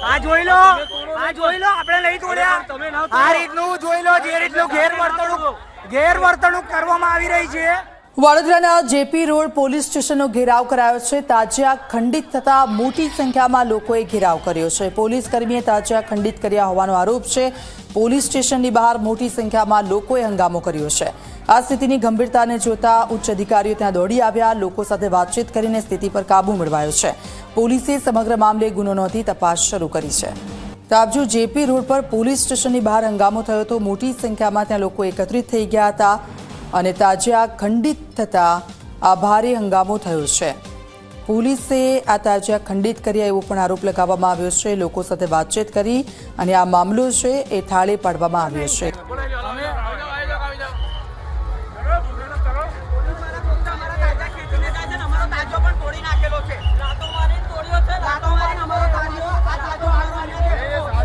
આ જોઈ લો આપણે નહીં તોડ્યા આ રીતનું જોઈ લો જે રીતનું ગેરવર્તણૂક કરવામાં આવી રહી છે। વડોદરાના જેપી રોડ પોલીસ સ્ટેશનનો ઘેરાવ કરાયો છે। તાજિયા ખંડિત થતા મોટી સંખ્યામાં લોકોએ ઘેરાવ કર્યો છે। પોલીસ કર્મીએ તાજિયા ખંડિત કર્યા હોવાનો આરોપ છે। પોલીસ સ્ટેશનની બહાર મોટી સંખ્યામાં લોકોએ હંગામો કર્યો છે। આ સ્થિતિની ગંભીરતાને જોતા ઉચ્ચ અધિકારીઓ ત્યાં દોડી આવ્યા। લોકો સાથે વાતચીત કરીને સ્થિતિ પર કાબુ મેળવાયો છે। પોલીસે સમગ્ર મામલે ગુનો નોંધી તપાસ શરૂ કરી છે। તાપજુ જેપી રોડ પર પોલીસ સ્ટેશનની બહાર હંગામો થયો હતો। મોટી સંખ્યામાં ત્યાં લોકો એકત્રિત થઈ ગયા હતા અને તાજિયા ખંડિત થતા આ ભારે હંગામો થયો છે। પોલીસે આ તાજિયા ખંડિત કર્યા એવો પણ આરોપ લગાવવામાં આવ્યો છે। લોકો સાથે વાતચીત કરી અને આ મામલો છે એ થાળે પાડવામાં આવ્યો છે।